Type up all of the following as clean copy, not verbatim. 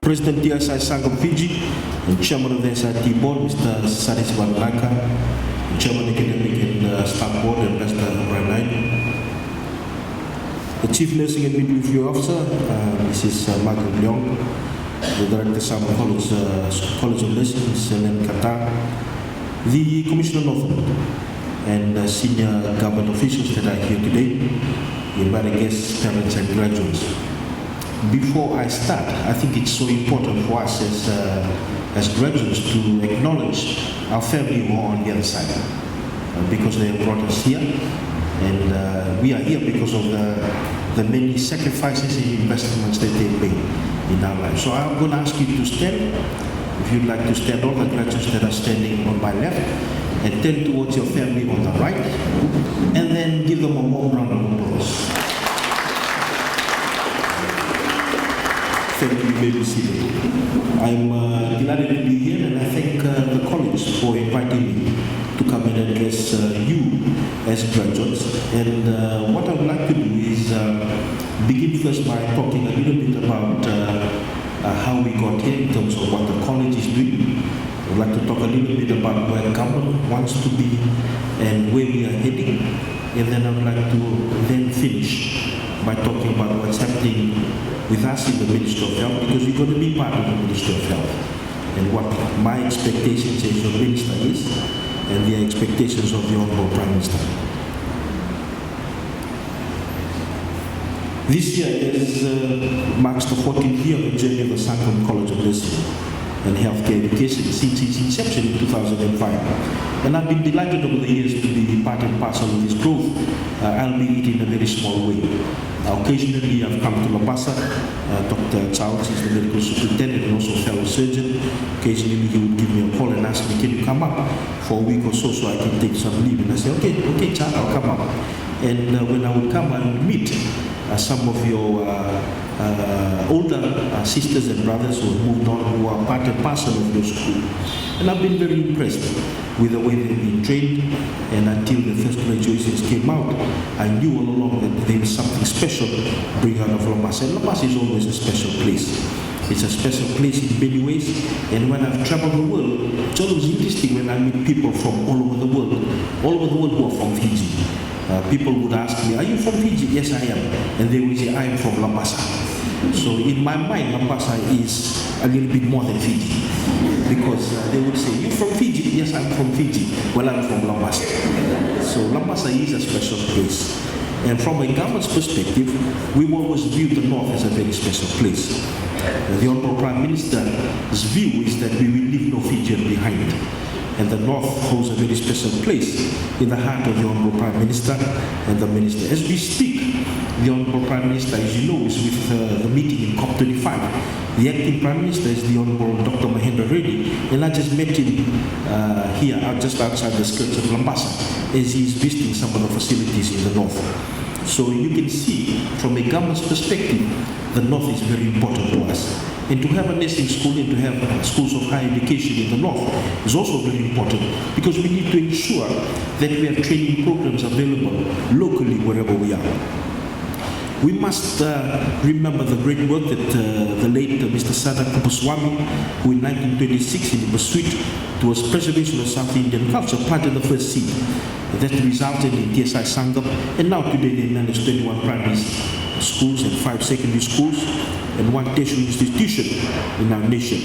President DSI Sangam Fiji, and Chairman of the SIT Board, Mr. Saris Banlaka, Chairman Academic and Staff Board, Ambassador Brian, the Chief Nursing and Midwifery Officer, Mrs. Margaret Leong, the Director Summer College of Nursing, Selen Qatar, the Commissioner Northern, and senior government officials that are here today, the invited guests, parents, and graduates. Before I start, I think it's so important for us as graduates to acknowledge our family who are on the other side, because they have brought us here, and we are here because of the many sacrifices and investments that they've made in our lives. So I'm going to ask you to stand. If you'd like to stand, all the graduates that are standing on my left, and turn towards your family on the right, and then give them a warm round of applause. Thank you, you may be seated. I'm delighted to be here, and I thank the college for inviting me to come and address you as graduates. And what I would like to do is begin first by talking a little bit about how we got here in terms of what the college is doing. I'd like to talk a little bit about where government wants to be and where we are heading. And then I'd like to then finish by talking about what's happening with us in the Ministry of Health, because we're going to be part of the Ministry of Health, and what my expectations as your minister is, and the expectations of the Honourable Prime Minister. This year marks the 14th year of the journey of the Sangam College of Nursing and Healthcare Education since its inception in 2005. And I've been delighted over the years to be part and parcel of this growth, albeit in a very small way. Occasionally I've come to Labasa. Dr. Charles is the medical superintendent and also fellow surgeon. Occasionally he would give me a call and ask me, can you come up for a week or so I can take some leave? And I say, okay, Charles, I'll come up. And when I would come, I would meet some of your older sisters and brothers who have moved on, who are part and parcel of your school. And I've been very impressed with the way they've been trained, and until the first graduations came out, I knew all along that there was something special bringing out of Labasa. And Labasa is always a special place. It's a special place in many ways, and when I've traveled the world, it's always interesting when I meet people from all over the world who are from Fiji. People would ask me, are you from Fiji? Yes, I am. And they would say, I am from Labasa. So in my mind, Labasa is a little bit more than Fiji. Because they would say, you from Fiji? Yes, I'm from Fiji. Well, I'm from Labasa. So Labasa is a special place. And from a government's perspective, we always view the North as a very special place. The Honourable Prime Minister's view is that we will leave no Fijian behind. And the North holds a very special place in the heart of the Honourable Prime Minister and the Minister. As we speak, the Honourable Prime Minister, as you know, is with the meeting in COP25. The acting Prime Minister is the Honourable Dr. Mahendra Reddy, and I just met him here, just outside the skirts of Labasa, as he's visiting some of the facilities in the North. So you can see, from a government's perspective, the North is very important to us. And to have a nursing school and to have schools of higher education in the North is also very important, because we need to ensure that we have training programs available locally wherever we are. We must remember the great work that the late Mr. Sada Kupaswamy, who in 1926 in the pursuit towards preservation of South Indian culture planted the first seed that resulted in DSI Sangam, and now today they manage 21 primary schools and 5 secondary schools and 1 tertiary institution in our nation.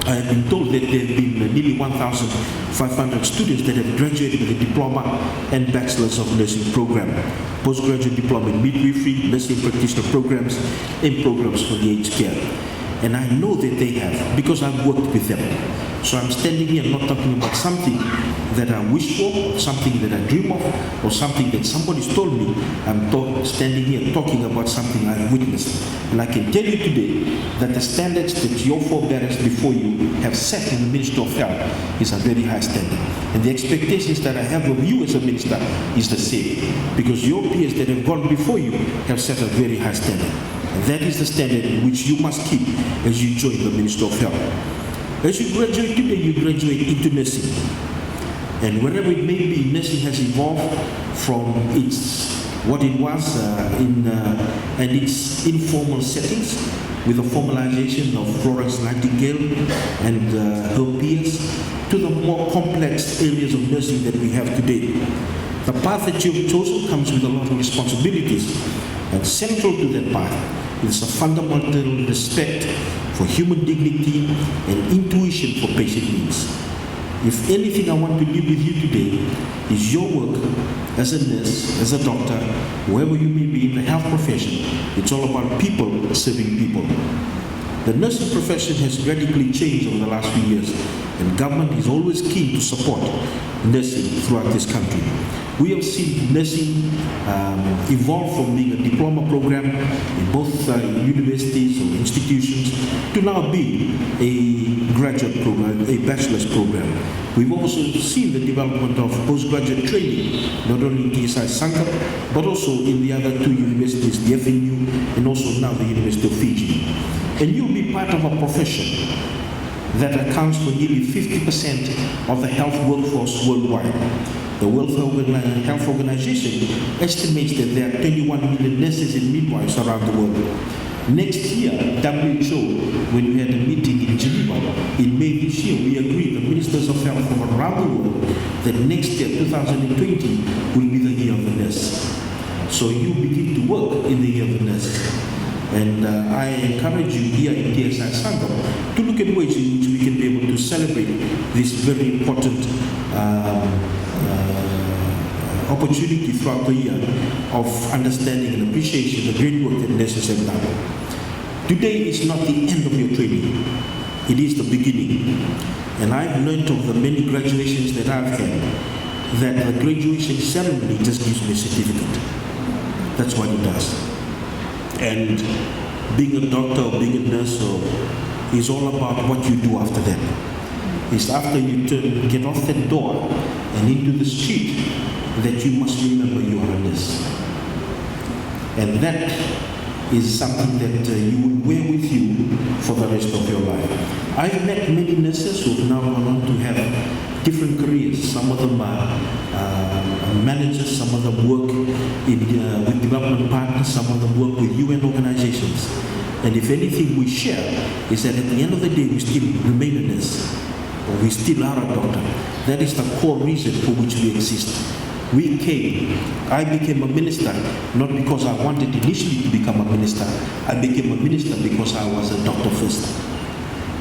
I have been told that there have been nearly 1,500 students that have graduated with a diploma and bachelor's of nursing program, postgraduate diploma in midwifery, nursing practitioner programs, and programs for the aged care. And I know that they have, because I've worked with them. So I'm standing here not talking about something that I wish for, or something that I dream of, or something that somebody's told me. I'm standing here talking about something I've witnessed. And I can tell you today that the standards that your forebearers before you have set in the Ministry of Health is a very high standard. And the expectations that I have of you as a minister is the same, because your peers that have gone before you have set a very high standard. And that is the standard which you must keep as you join the Ministry of Health. As you graduate today, you graduate into nursing. And wherever it may be, nursing has evolved from what it was and its informal settings with the formalization of Florence Nightingale and her peers, to the more complex areas of nursing that we have today. The path that you've chosen comes with a lot of responsibilities, and central to that path is a fundamental respect for human dignity and intuition for patient needs. If anything I want to leave with you today is your work as a nurse, as a doctor, wherever you may be in the health profession. It's all about people serving people. The nursing profession has radically changed over the last few years, and government is always keen to support nursing throughout this country. We have seen nursing evolve from being a diploma program in both universities or institutions to now be a graduate program, a bachelor's program. We've also seen the development of postgraduate training, not only in TSI Sangam, but also in the other two universities, the FNU and also now the University of Fiji. And you'll be part of a profession that accounts for nearly 50% of the health workforce worldwide. The World Health Organization estimates that there are 21 million nurses and midwives around the world. Next year, WHO, when we had a meeting in Geneva in May this year, we agreed, the ministers of health from around the world, that next year, 2020, will be the year of the nurse. So you begin to work in the year of the nurse. And I encourage you here in TSI Sangam to look at ways in which we can be able to celebrate this very important opportunity throughout the year of understanding and appreciation the great work that nurses have done. Today is not the end of your training. It is the beginning. And I've learned of the many graduations that I've had that the graduation ceremony just gives me a certificate. That's what it does. And being a doctor or being a nurse is all about what you do after that. It's after you get off that door and into the street that you must remember you are a nurse. And that is something that you will wear with you for the rest of your life. I've met many nurses who have now gone on to have different careers. Some of them are managers, some of them work with development partners, some of them work with UN organizations. And if anything we share is that at the end of the day we still remain a nurse, or we still are a doctor. That is the core reason for which we exist. I became a minister not because I wanted initially to become a minister. I became a minister because I was a doctor first.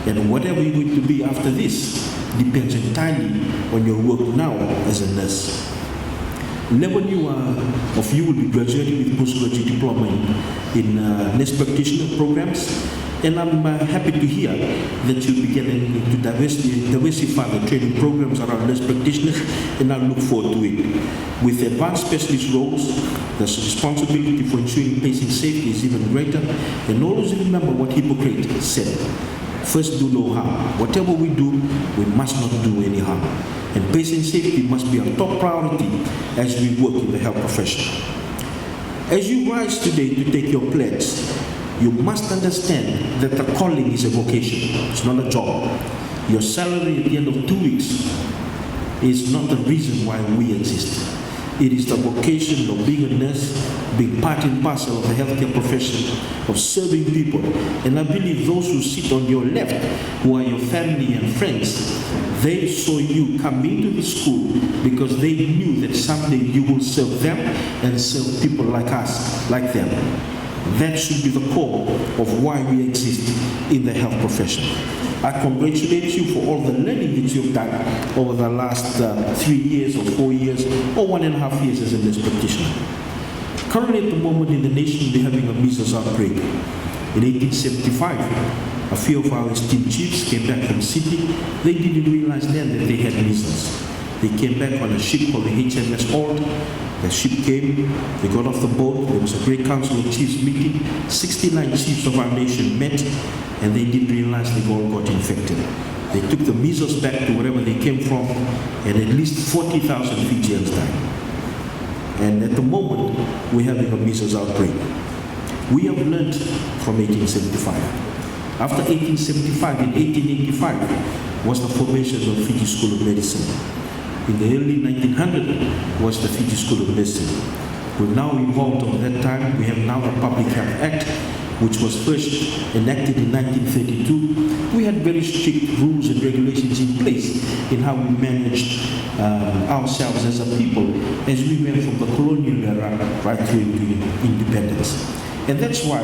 And whatever you're going to be after this depends entirely on your work now as a nurse. 11 of you will be graduating with postgraduate diploma in nurse practitioner programs. And I'm happy to hear that you'll be getting into diversify the training programs around nurse practitioners, and I look forward to it. With advanced specialist roles, the responsibility for ensuring patient safety is even greater, and always remember what Hippocrates said. First, do no harm. Whatever we do, we must not do any harm. And patient safety must be our top priority as we work in the health profession. As you rise today to take your pledge, you must understand that the calling is a vocation. It's not a job. Your salary at the end of 2 weeks is not the reason why we exist. It is the vocation of being a nurse, being part and parcel of the healthcare profession, of serving people. And I believe those who sit on your left, who are your family and friends, they saw you come into the school because they knew that someday you will serve them and serve people like us, like them. That should be the core of why we exist in the health profession. I congratulate you for all the learning that you've done over the last 3 years or 4 years or 1.5 years as a nurse practitioner. Currently at the moment in the nation we're having a measles outbreak. In 1875, a few of our esteemed chiefs came back from Sydney. They didn't realize then that they had measles. They came back on a ship called the HMS Ord. The ship came, they got off the boat, there was a great council of chiefs meeting, 69 chiefs of our nation met, and they didn't realize they all got infected. They took the measles back to wherever they came from, and at least 40,000 Fijians died. And at the moment, we're having a measles outbreak. We have learned from 1875. After 1875, in 1885, was the formation of Fiji School of Medicine. In the early 1900s was the Fiji School of Medicine. We've now evolved over that time. We have now the Public Health Act, which was first enacted in 1932, we had very strict rules and regulations in place in how we managed ourselves as a people as we went from the colonial era right through into independence. And that's why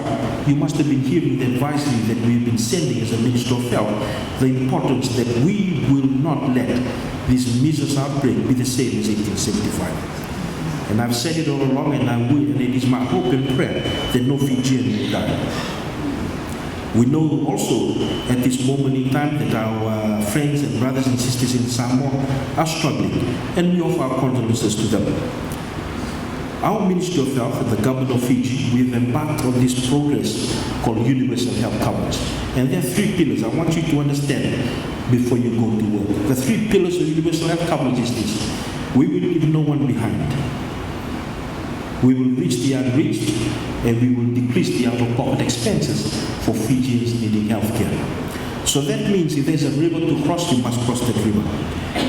you must have been hearing the advisory that we've been sending as a Minister of Health, the importance that we will not let this measles outbreak be the same as 1875. And I've said it all along, and I will, and it is my hope and prayer that no Fijian will die. We know also at this moment in time that our friends and brothers and sisters in Samoa are struggling, and we offer our condolences to them. Our Ministry of Health and the government of Fiji, we have embarked on this progress called Universal Health Coverage. And there are three pillars I want you to understand before you go to work. The three pillars of Universal Health Coverage is this: we will leave no one behind. We will reach the unreached, and we will decrease the out-of-pocket expenses for Fijians needing health care. So that means if there's a river to cross, you must cross that river.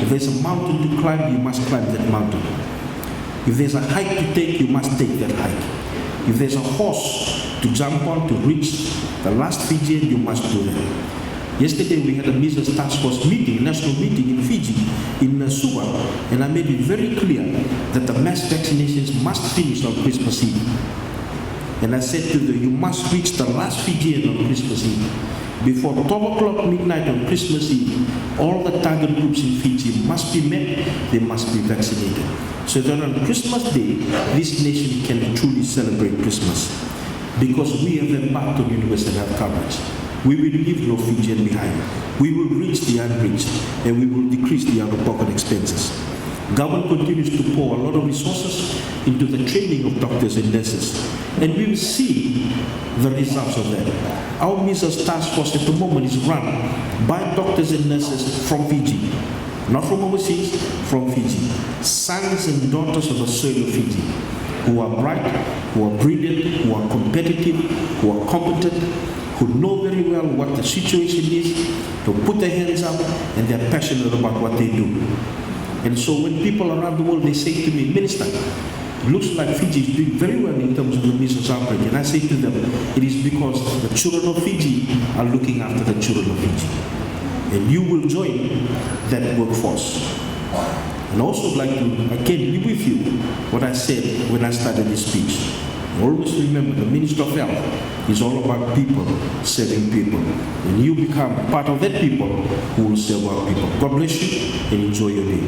If there's a mountain to climb, you must climb that mountain. If there's a hike to take, you must take that hike. If there's a horse to jump on to reach the last Fijian, you must do that. Yesterday we had a measles task force meeting, national meeting in Fiji, in Suva, and I made it very clear that the mass vaccinations must finish on Christmas Eve. And I said to them, you must reach the last Fijian on Christmas Eve. Before 12 o'clock midnight on Christmas Eve, all the target groups in Fiji must be met, they must be vaccinated. So that on Christmas Day, this nation can truly celebrate Christmas. Because we have embarked on universal health coverage. We will leave no Fijian behind. We will reach the unreached, and we will decrease the out-of-pocket expenses. Government continues to pour a lot of resources into the training of doctors and nurses, and we will see the results of that. Our measles task force at the moment is run by doctors and nurses from Fiji, not from overseas, from Fiji. Sons and daughters of the soil of Fiji, who are bright, who are brilliant, who are competitive, who are competent, who know very well what the situation is, to put their hands up, and they're passionate about what they do. And so when people around the world, they say to me, Minister, it looks like Fiji is doing very well in terms of the measles outbreak. And I say to them, it is because the children of Fiji are looking after the children of Fiji. And you will join that workforce. And I also like to, again, be with you what I said when I started this speech. Always remember, the Minister of Health is all about people serving people. And you become part of that people who will serve our people. God bless you and enjoy your day.